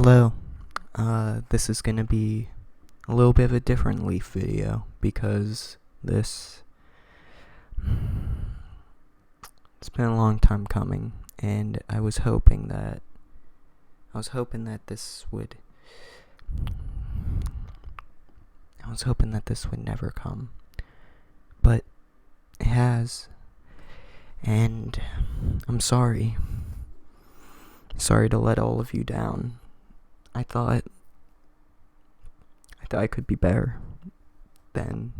Hello. This is gonna be a little bit of a different Leaf video because this it's been a long time coming, and I was hoping that this would never come, but it has, and I'm sorry. Sorry to let all of you down. I thought I could be better than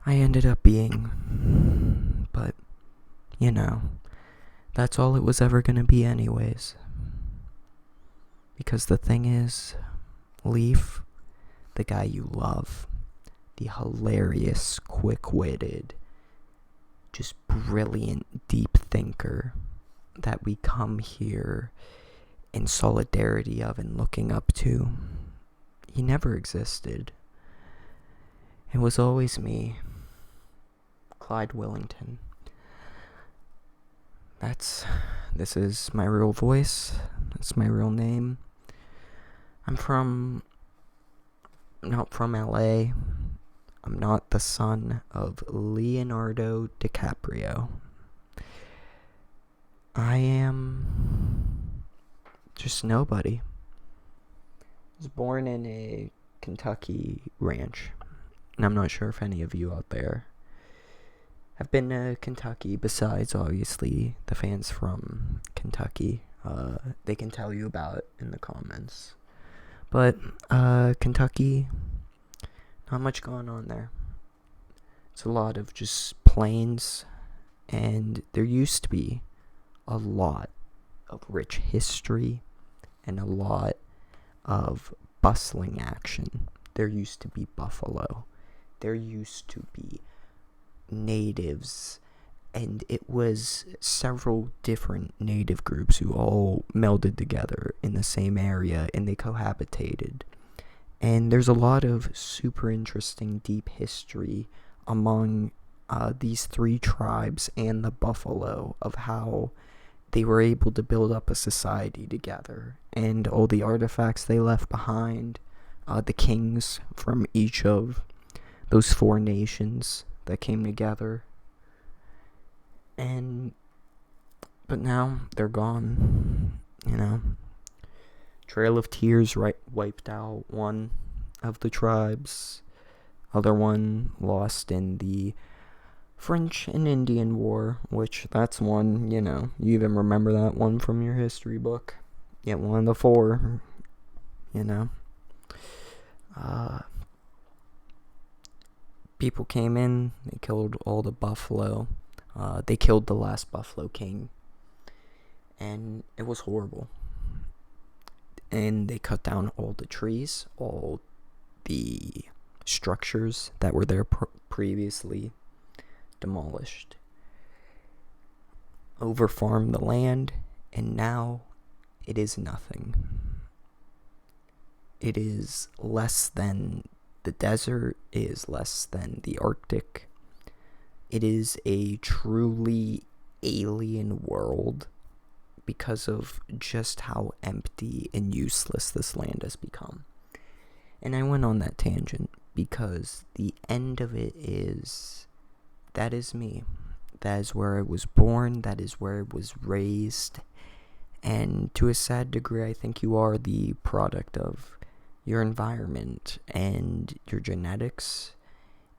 I ended up being, but that's all it was ever gonna be anyways. Because the thing is, Leaf, the guy you love, the hilarious, quick-witted, just brilliant, deep thinker that we come here in solidarity of and looking up to, he never existed. It was always me, Clyde Willington. This is my real voice. That's my real name. I'm not from LA. I'm not the son of Leonardo DiCaprio. I am just nobody. I was born in a Kentucky ranch, and I'm not sure if any of you out there have been to Kentucky, besides obviously the fans from Kentucky. They can tell you about it in the comments. But Kentucky, not much going on there. It's a lot of just plains, and there used to be a lot of rich history and a lot of bustling action. There used to be buffalo. There used to be natives, and it was several different native groups who all melded together in the same area, and they cohabitated. And there's a lot of super interesting deep history among these three tribes and the buffalo, of how they were able to build up a society together, and all the artifacts they left behind, the kings from each of those four nations that came together. But now they're gone. Trail of Tears wiped out one of the tribes. Other one lost in the French and Indian War, which that's one, you even remember that one from your history book. Yet one of the four, people came in, they killed all the buffalo. They killed the last Buffalo King, and it was horrible. And they cut down all the trees, all the structures that were there previously, demolished, overfarmed the land, and now it is nothing. It is less than the desert, it is less than the Arctic. It is a truly alien world because of just how empty and useless this land has become. And I went on that tangent because the end of it is, that is me. That is where I was born. That is where I was raised. And to a sad degree, I think you are the product of your environment and your genetics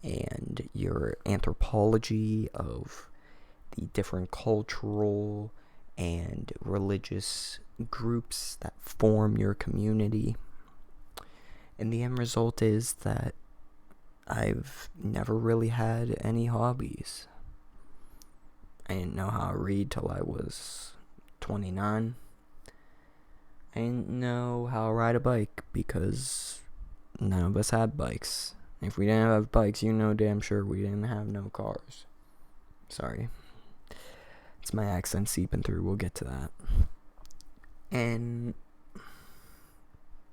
and your anthropology of the different cultural and religious groups that form your community. And the end result is that I've never really had any hobbies. I didn't know how to read till I was 29. I didn't know how to ride a bike because none of us had bikes. If we didn't have bikes, damn sure we didn't have no cars. Sorry. It's my accent seeping through. We'll get to that. And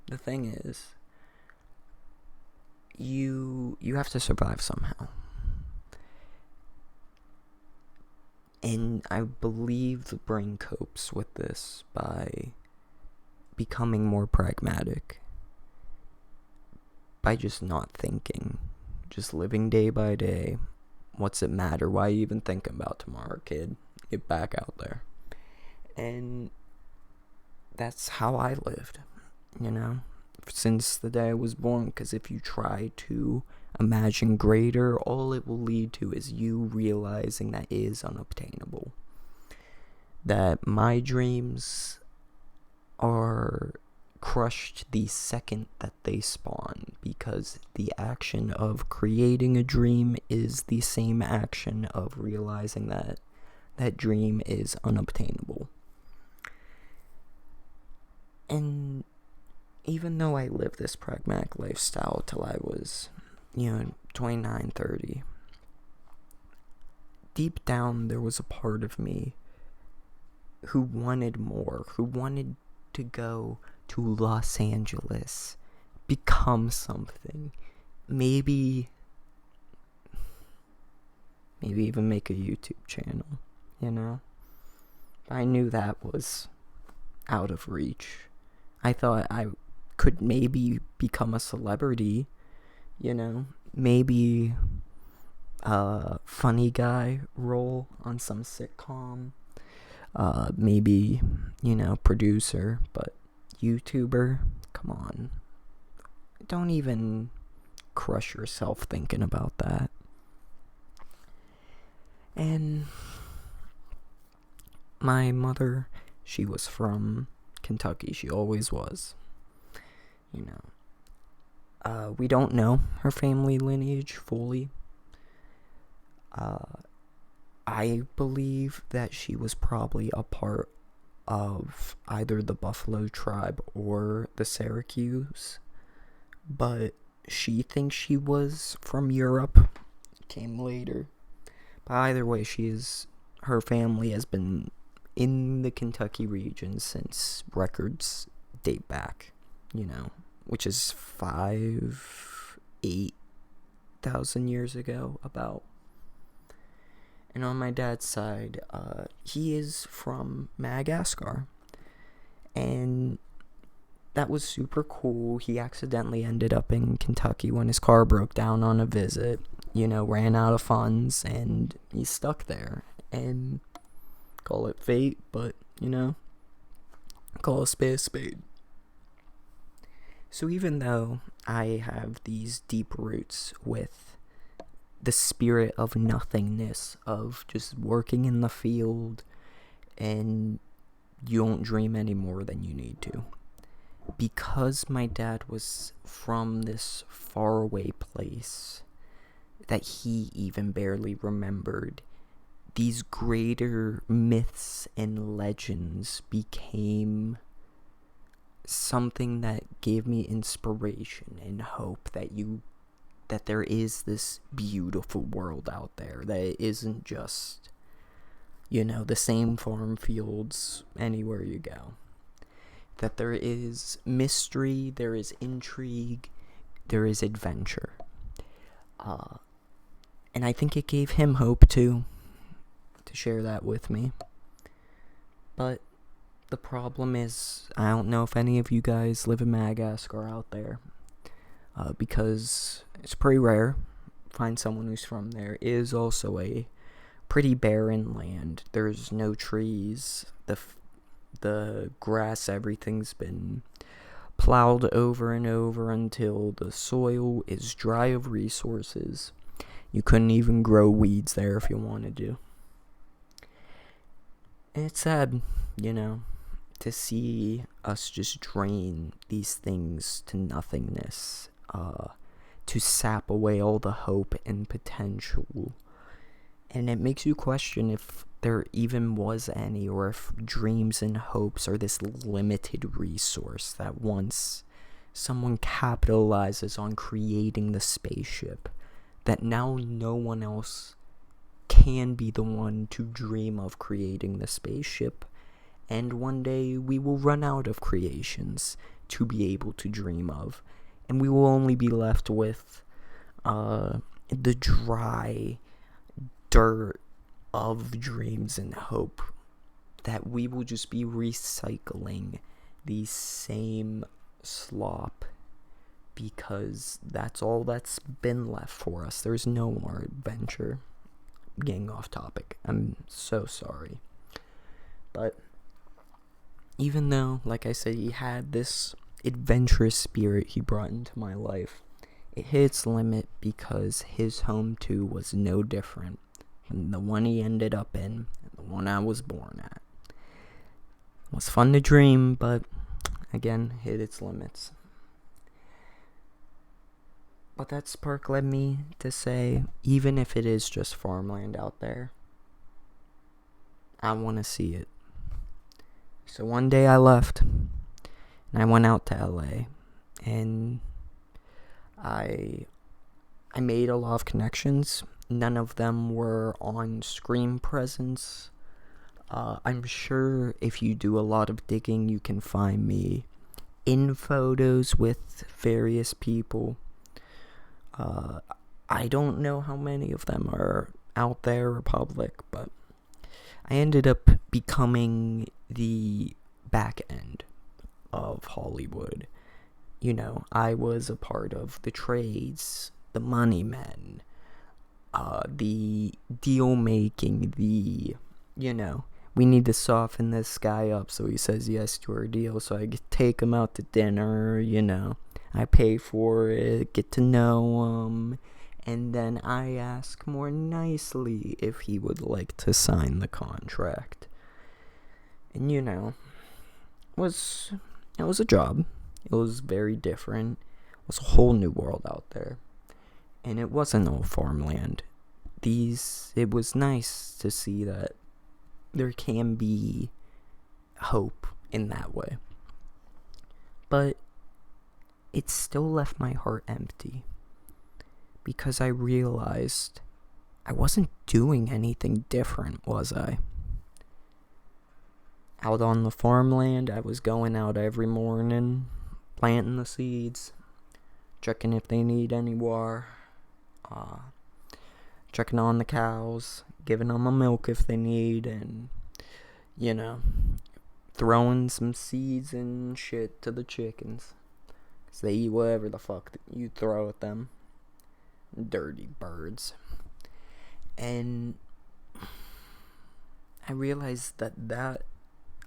the thing is, you have to survive somehow. And I believe the brain copes with this by becoming more pragmatic by just not thinking, just living day by day. What's it matter? Why are you even thinking about tomorrow, kid? Get back out there. And that's how I lived, since the day I was born. Because if you try to imagine greater, all it will lead to is you realizing that is unobtainable. That my dreams are crushed the second that they spawn, because the action of creating a dream is the same action of realizing that that dream is unobtainable. And even though I lived this pragmatic lifestyle till I was 29, 30, deep down there was a part of me who wanted more, who wanted to go to Los Angeles, become something, maybe even make a YouTube channel, I knew that was out of reach. I thought I could maybe become a celebrity, maybe a funny guy role on some sitcom, maybe, producer, but YouTuber, come on. Don't even crush yourself thinking about that. And my mother, she was from Kentucky. She always was. We don't know her family lineage fully. I believe that she was probably a part of either the Buffalo tribe or the Syracuse, but she thinks she was from Europe, came later. But either way, her family has been in the Kentucky region since records date back, which is 8,000 years ago, about. And on my dad's side, he is from Madagascar. And that was super cool. He accidentally ended up in Kentucky when his car broke down on a visit. Ran out of funds, and he's stuck there. And call it fate, but, call a spade a spade. So even though I have these deep roots with the spirit of nothingness, of just working in the field, and you don't dream any more than you need to, because my dad was from this faraway place that he even barely remembered, these greater myths and legends became something that gave me inspiration and hope that there is this beautiful world out there, that it isn't just, the same farm fields anywhere you go. That there is mystery, there is intrigue, there is adventure. And I think it gave him hope too, to share that with me. But the problem is, I don't know if any of you guys live in Madagascar out there, because it's pretty rare to find someone who's from there. It is also a pretty barren land. There's no trees. The grass, everything's been plowed over and over until the soil is dry of resources. You couldn't even grow weeds there if you wanted to. And it's sad, to see us just drain these things to nothingness, to sap away all the hope and potential. And it makes you question if there even was any, or if dreams and hopes are this limited resource that once someone capitalizes on creating the spaceship, that now no one else can be the one to dream of creating the spaceship, and one day we will run out of creations to be able to dream of, and we will only be left with the dry dirt of dreams and hope that we will just be recycling the same slop because that's all that's been left for us. There's no more adventure. Getting off topic. I'm so sorry. But even though, like I said, he had this adventurous spirit he brought into my life, it hit its limit because his home too was no different from the one he ended up in and the one I was born at. It was fun to dream, but again, hit its limits. But that spark led me to say, even if it is just farmland out there, I want to see it. So one day I left, and I went out to LA, and I made a lot of connections. None of them were on screen presence. I'm sure if you do a lot of digging, you can find me in photos with various people. I don't know how many of them are out there or public, but I ended up becoming the back end of Hollywood. You know, I was a part of the trades, the money men, the deal making, we need to soften this guy up so he says yes to our deal, so I take him out to dinner, I pay for it, get to know him, and then I ask more nicely if he would like to sign the contract. And it was a job. It was very different. It was a whole new world out there. And it wasn't all farmland. It was nice to see that there can be hope in that way. But it still left my heart empty because I realized I wasn't doing anything different, was I? Out on the farmland, I was going out every morning, planting the seeds, checking if they need any water, checking on the cows, giving them a milk if they need, and, throwing some seeds and shit to the chickens. 'Cause they eat whatever the fuck you throw at them. Dirty birds. And I realized that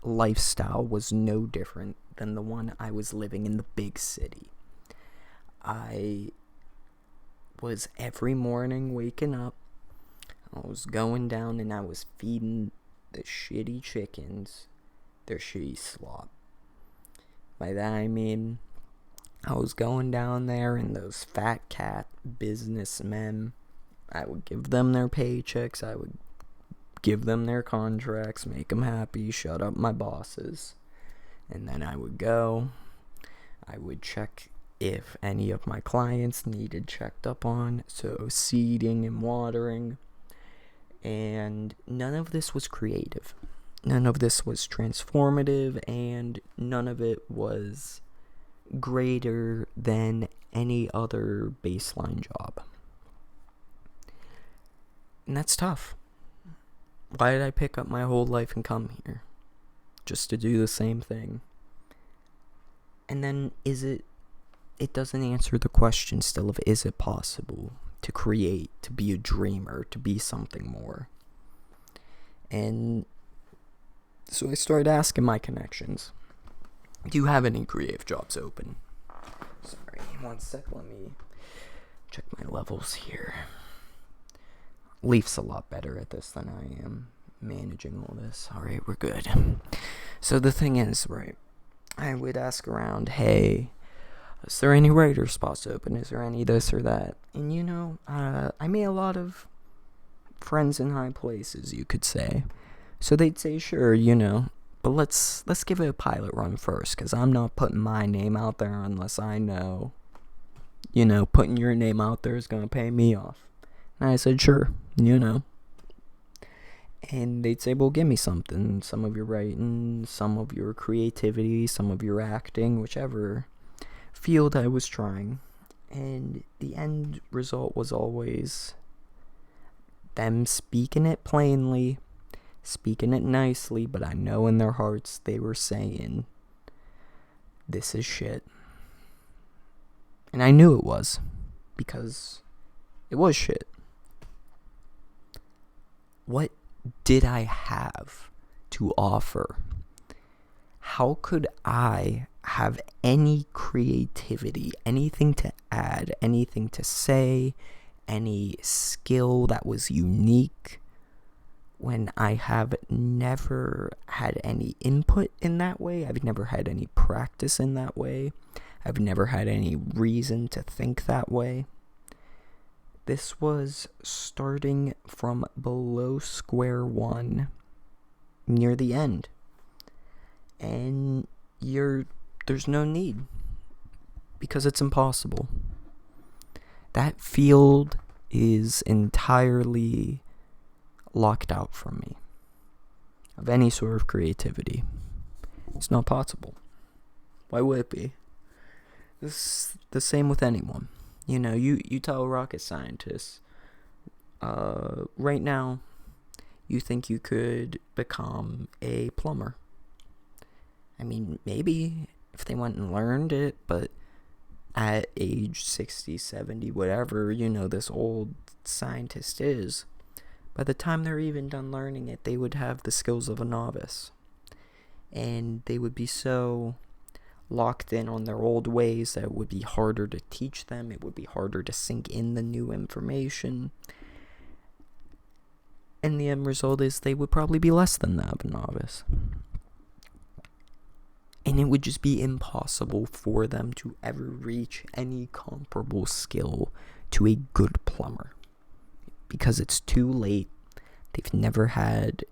lifestyle was no different than the one I was living in the big city. I was every morning waking up, I was going down and I was feeding the shitty chickens their shitty slop. By that I mean, I was going down there and those fat cat businessmen, I would give them their paychecks, I would give them their contracts, make them happy, shut up my bosses. And then I would go, I would check if any of my clients needed checked up on, so seeding and watering. And none of this was creative. None of this was transformative, and none of it was greater than any other baseline job. And that's tough. Why did I pick up my whole life and come here? Just to do the same thing. And then it doesn't answer the question still of, is it possible to create, to be a dreamer, to be something more? And so I started asking my connections, do you have any creative jobs open? Sorry, 1 sec, let me check my levels here. Leaf's a lot better at this than I am, managing all this. Alright, we're good. So the thing is, right, I would ask around, hey, is there any writer spots open? Is there any this or that? And I made a lot of friends in high places, you could say. So they'd say, sure, but let's give it a pilot run first, because I'm not putting my name out there unless I know, putting your name out there is going to pay me off. And I said, sure, And they'd say, well, give me something. Some of your writing, some of your creativity, some of your acting, whichever field I was trying. And the end result was always them speaking it plainly, speaking it nicely, but I know in their hearts they were saying, this is shit. And I knew it was, because it was shit. What did I have to offer? How could I have any creativity, anything to add, anything to say, any skill that was unique, when I have never had any input in that way? I've never had any practice in that way. I've never had any reason to think that way. This was starting from below square one, near the end. And there's no need, because it's impossible. That field is entirely locked out from me of any sort of creativity. It's not possible. Why would it be? It's the same with anyone. You know, you tell rocket scientists, right now, you think you could become a plumber. I mean, maybe if they went and learned it, but at age 60, 70, whatever, this old scientist is, by the time they're even done learning it, they would have the skills of a novice. And they would be so locked in on their old ways that it would be harder to teach them. It would be harder to sink in the new information. And the end result is they would probably be less than that of a novice. And it would just be impossible for them to ever reach any comparable skill to a good plumber. Because it's too late. They've never had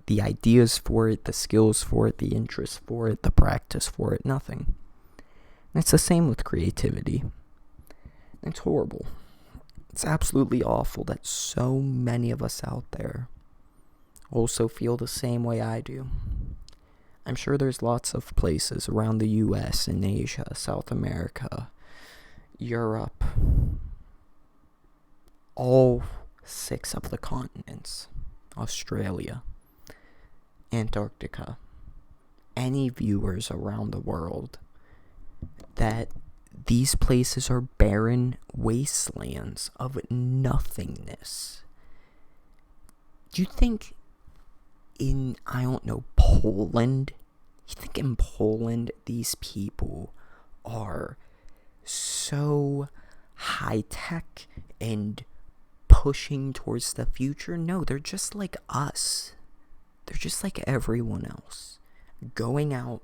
the ideas for it, the skills for it, the interest for it, the practice for it, nothing. And it's the same with creativity. It's horrible. It's absolutely awful that so many of us out there also feel the same way I do. I'm sure there's lots of places around the US and Asia, South America, Europe, all 6 of the continents, Australia, Antarctica, any viewers around the world, that these places are barren wastelands of nothingness. Do you think in, Poland, you think in Poland these people are so high-tech and pushing towards the future? No, they're just like us. They're just like everyone else, going out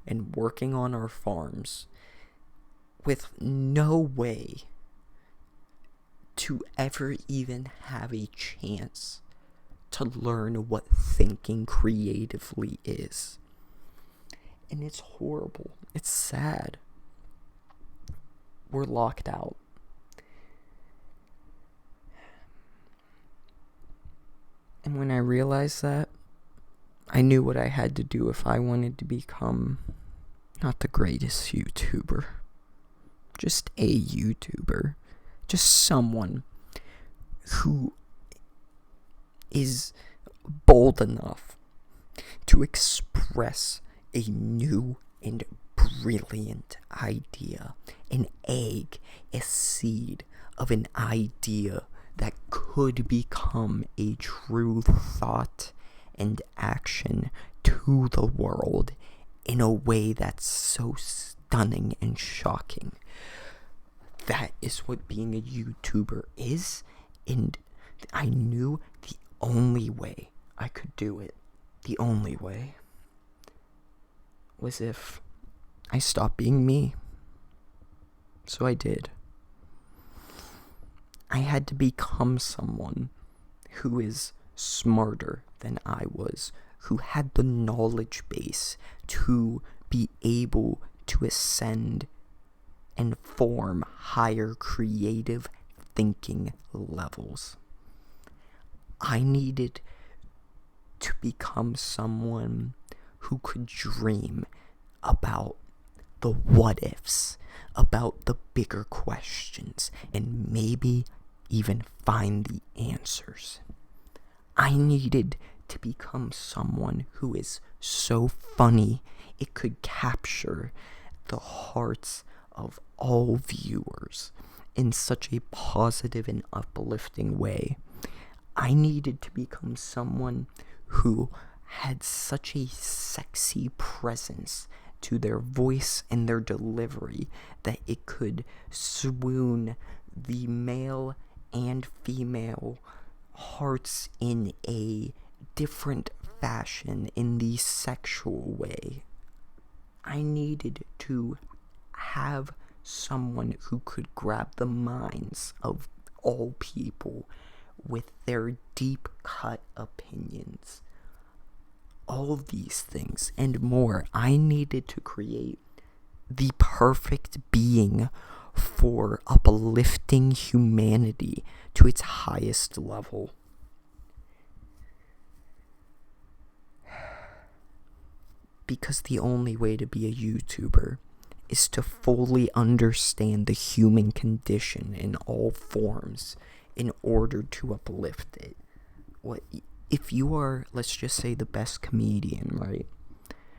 and working on our farms with no way to ever even have a chance to learn what thinking creatively is. And it's horrible. It's sad. We're locked out. And when I realized that, I knew what I had to do if I wanted to become not the greatest YouTuber, just a YouTuber, just someone who is bold enough to express a new and brilliant idea, an egg, a seed of an idea that could become a true thought and action to the world in a way that's so stunning and shocking. That is what being a YouTuber is, and I knew the only way I could do it, the only way, was if I stopped being me. So I did. I had to become someone who is smarter than I was, who had the knowledge base to be able to ascend and form higher creative thinking levels. I needed to become someone who could dream about the what ifs, about the bigger questions, and maybe even find the answers. I needed to become someone who is so funny it could capture the hearts of all viewers in such a positive and uplifting way. I needed to become someone who had such a sexy presence to their voice and their delivery that it could swoon the male and female hearts in a different fashion, in the sexual way. I needed to have someone who could grab the minds of all people with their deep cut opinions. All these things and more. I needed to create the perfect being for uplifting humanity to its highest level. Because the only way to be a YouTuber is to fully understand the human condition in all forms in order to uplift it. If you are, let's just say, the best comedian, right?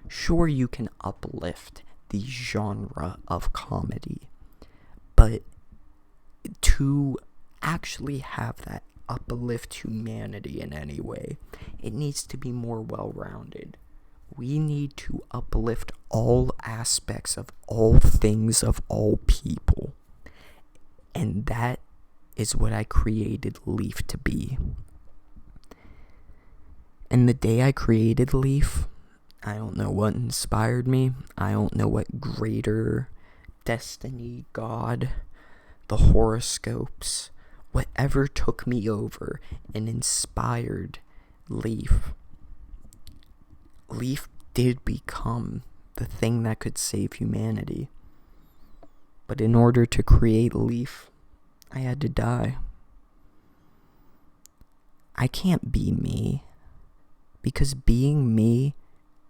Sure, you can uplift the genre of comedy, but to actually have that uplift humanity in any way, it needs to be more well-rounded. We need to uplift all aspects of all things of all people. And that is what I created Leaf to be. And the day I created Leaf, I don't know what inspired me. I don't know what greater destiny, God, the horoscopes, whatever took me over and inspired Leaf. Leaf did become the thing that could save humanity. But in order to create Leaf, I had to die. I can't be me, because being me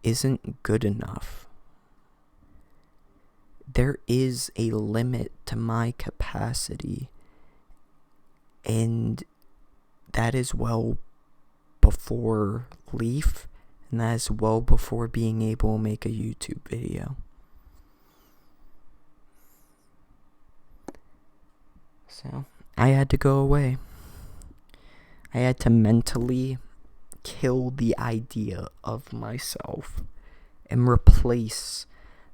isn't good enough. There is a limit to my capacity, and that is well before Leaf, and that is well before being able to make a YouTube video. So, I had to go away. I had to mentally kill the idea of myself and replace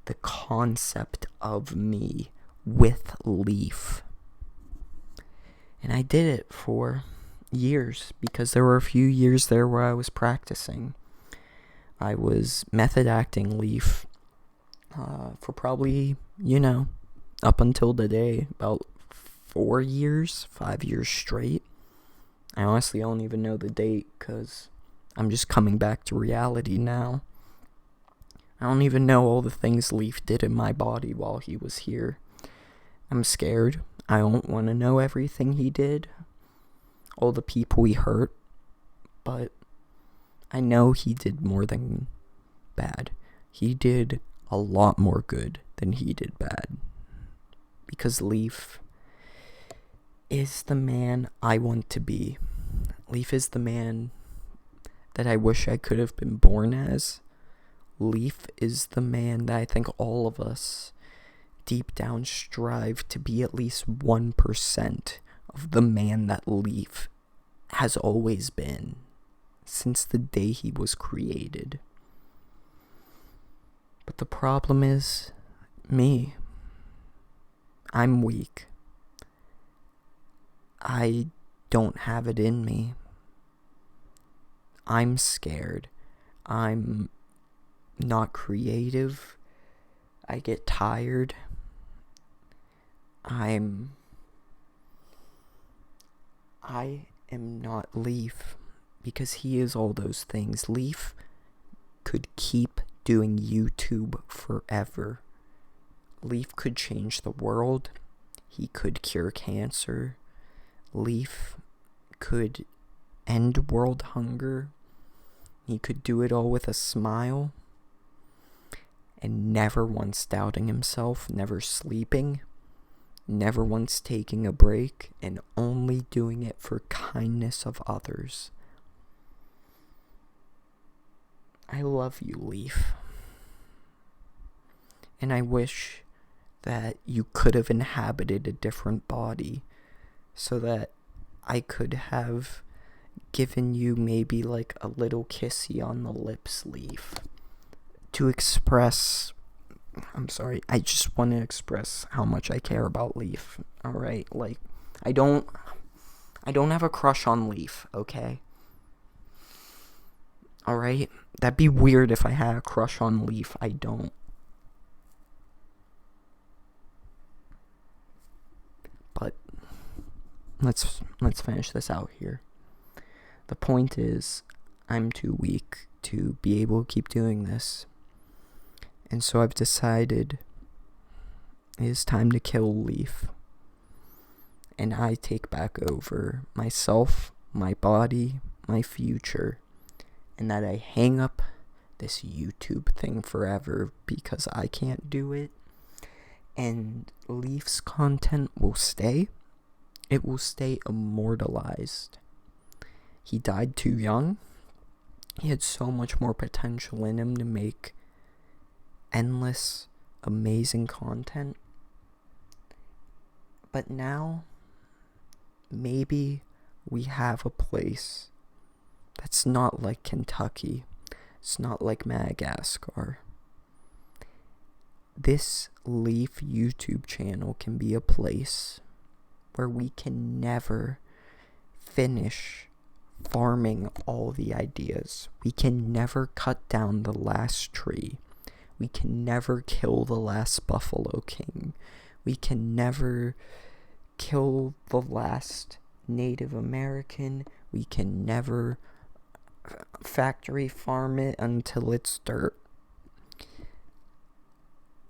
the concept of me with Leaf. And I did it for years, because there were a few years there where I was practicing. I was method acting Leaf for probably, up until today, about 5 years straight. I honestly don't even know the date, because I'm just coming back to reality now. I don't even know all the things Leaf did in my body while he was here. I'm scared. I don't want to know everything he did, all the people he hurt, but I know he did more than bad. He did a lot more good than he did bad. Because Leaf is the man I want to be. Leaf is the man that I wish I could have been born as. Leaf is the man that I think all of us deep down strive to be at least 1% of the man that Leaf has always been since the day he was created. But the problem is me. I'm weak. I don't have it in me. I'm scared. I'm not creative. I get tired. I am not Leaf, because he is all those things. Leaf could keep doing YouTube forever. Leaf could change the world. He could cure cancer. Leaf could end world hunger. He could do it all with a smile, and never once doubting himself, never sleeping, never once taking a break, and only doing it for kindness of others. I love you, Leaf. And I wish that you could have inhabited a different body so that I could have given you maybe like a little kissy on the lips, Leaf, to express. I'm sorry, I just want to express how much I care about Leaf. Alright, like, I don't have a crush on Leaf, okay? Alright? That'd be weird if I had a crush on Leaf. I don't. But let's finish this out here. The point is, I'm too weak to be able to keep doing this. And so I've decided it is time to kill Leaf. And I take back over myself, my body, my future. And that I hang up this YouTube thing forever because I can't do it. And Leaf's content will stay. It will stay immortalized. He died too young. He had so much more potential in him to make endless, amazing content. But now, maybe we have a place that's not like Kentucky. It's not like Madagascar. This Leaf YouTube channel can be a place where we can never finish farming all the ideas. We can never cut down the last tree. We can never kill the last Buffalo King. We can never kill the last Native American. We can never factory farm it until it's dirt.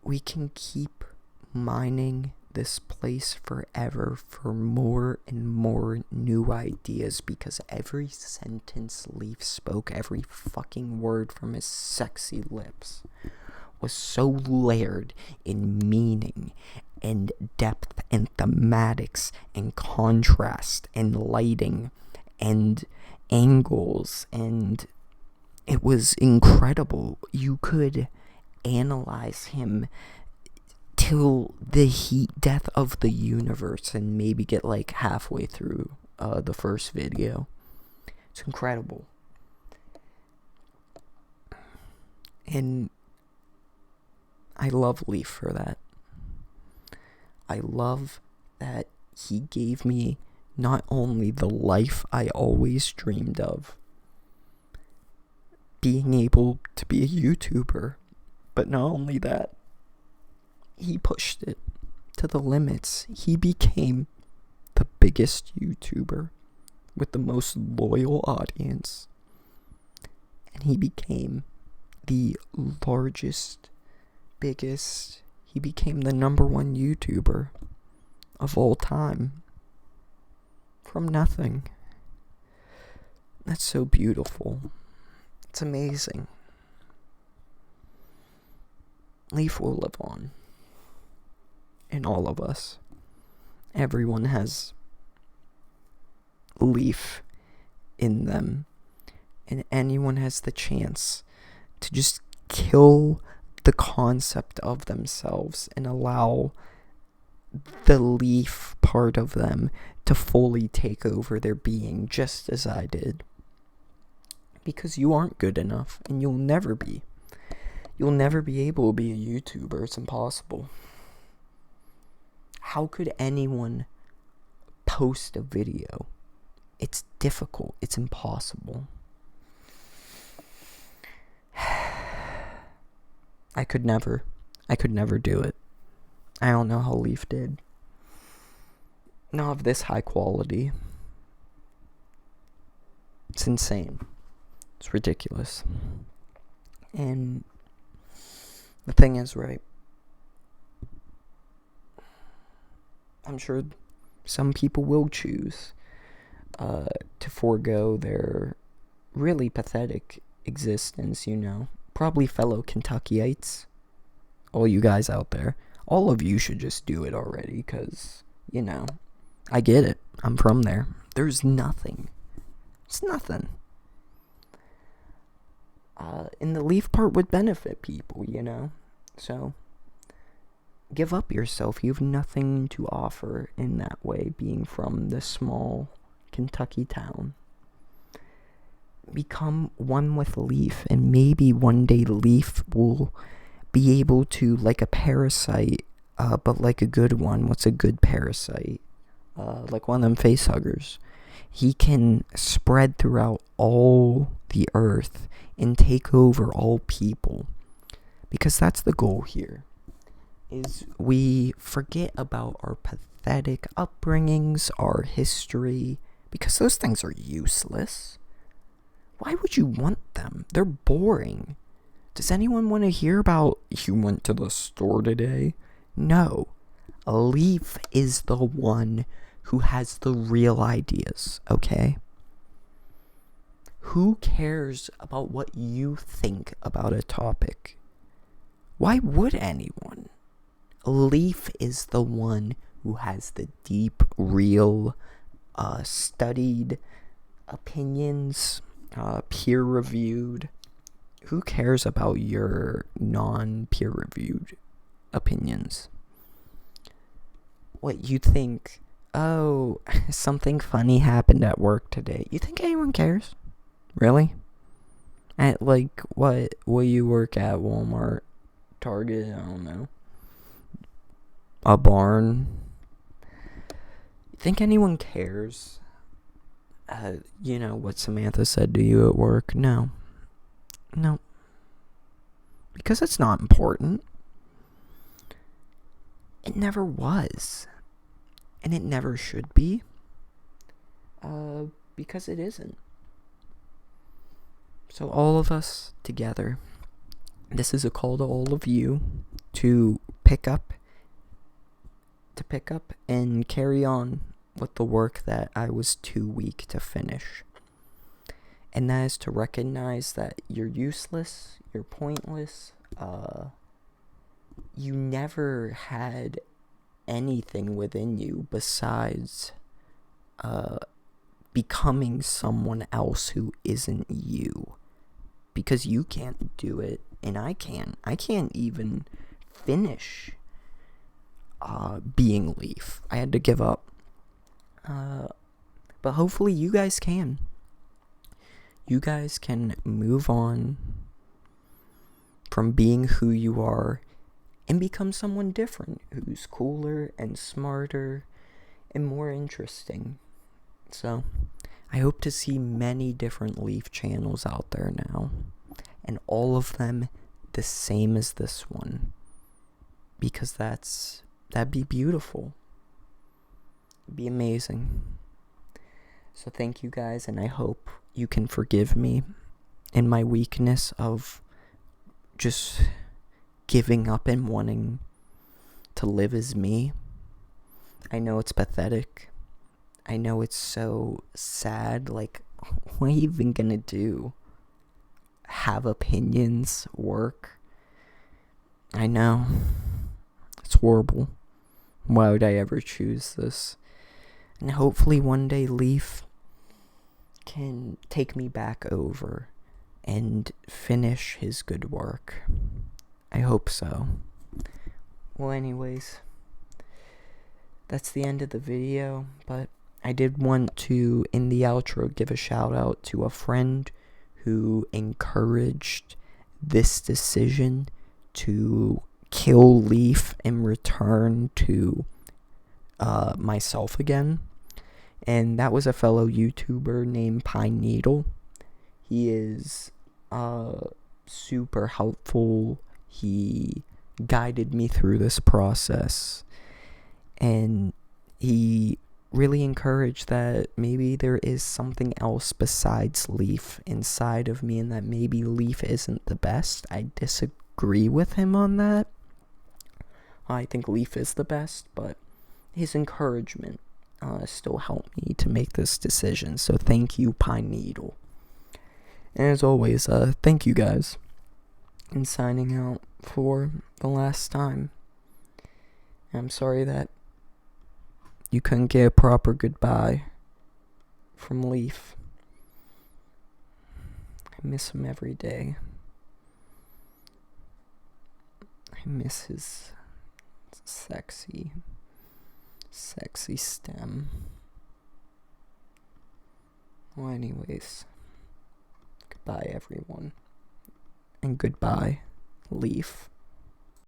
We can keep mining this place forever for more and more new ideas because every sentence Leaf spoke, every fucking word from his sexy lips was so layered in meaning and depth and thematics and contrast and lighting and angles, and it was incredible. You could analyze him till the heat death of the universe and maybe get like halfway through the first video. It's incredible. And I love Leaf for that. I love that he gave me not only the life I always dreamed of, being able to be a YouTuber, but not only that, he pushed it to the limits. He became the biggest YouTuber with the most loyal audience. And he became the largest, biggest, he became the #1 YouTuber of all time. From nothing. That's so beautiful. It's amazing. Leaf will live on. In all of us. Everyone has Leaf in them. And anyone has the chance to just kill the concept of themselves and allow the Leaf part of them to fully take over their being, just as I did. Because you aren't good enough, and you'll never be. You'll never be able to be a YouTuber. It's impossible. How could anyone post a video? It's difficult. It's impossible. I could never do it. I don't know how Leaf did. Not of this high quality. It's insane. It's ridiculous. And the thing is, right, I'm sure some people will choose to forego their really pathetic existence, you know. Probably fellow Kentuckyites. All you guys out there. All of you should just do it already, because, you know, I get it. I'm from there. There's nothing. It's nothing. And the Leaf part would benefit people, you know. So, give up yourself. You have nothing to offer in that way, being from this small Kentucky town. Become one with Leaf, and maybe one day Leaf will be able to, like a parasite, but like a good one. What's a good parasite? Like one of them face huggers. He can spread throughout all the earth and take over all people. Because that's the goal here. Is we forget about our pathetic upbringings, our history, because those things are useless. Why would you want them? They're boring. Does anyone want to hear about you went to the store today? No. Leaf is the one who has the real ideas, okay? Who cares about what you think about a topic? Why would anyone? Leaf is the one who has the deep, real, studied opinions, peer-reviewed. Who cares about your non-peer-reviewed opinions? What you think, oh, something funny happened at work today. You think anyone cares? Really? At, like, what will you work at? Walmart? Target? I don't know. A barn? You think anyone cares? You know what Samantha said to you at work? No. No. Because it's not important. It never was. And it never should be. Because it isn't. So all of us together, this is a call to all of you to pick up and carry on with the work that I was too weak to finish. And that is to recognize that you're useless, you're pointless, you never had anything within you besides becoming someone else who isn't you. Because you can't do it, and I can't. I can't even finish being Leaf. I had to give up. But hopefully you guys can. You guys can move on from being who you are and become someone different, who's cooler and smarter and more interesting. So, I hope to see many different Leaf channels out there now, and all of them the same as this one, because that'd be beautiful. It'd be amazing. So thank you guys, and I hope you can forgive me in my weakness of just giving up and wanting to live as me. I know it's pathetic. I know it's so sad. Like, what are you even gonna do? Have opinions work? I know. It's horrible. Why would I ever choose this? And hopefully one day Leaf can take me back over and finish his good work. I hope so. Well, anyways, that's the end of the video, but I did want to, in the outro, give a shout out to a friend who encouraged this decision to kill Leaf and return to myself again. And that was a fellow YouTuber named Pine Needle. He is super helpful. He guided me through this process. And he really encouraged that maybe there is something else besides Leaf inside of me, and that maybe Leaf isn't the best. I disagree with him on that. I think Leaf is the best, but his encouragement still helped me to make this decision. So thank you, Pine Needle. And as always, thank you guys. And signing out for the last time. I'm sorry that you couldn't get a proper goodbye from Leaf. I miss him every day. I miss his Sexy. Sexy STEM. Well, anyways. Goodbye, everyone. And goodbye, Leaf.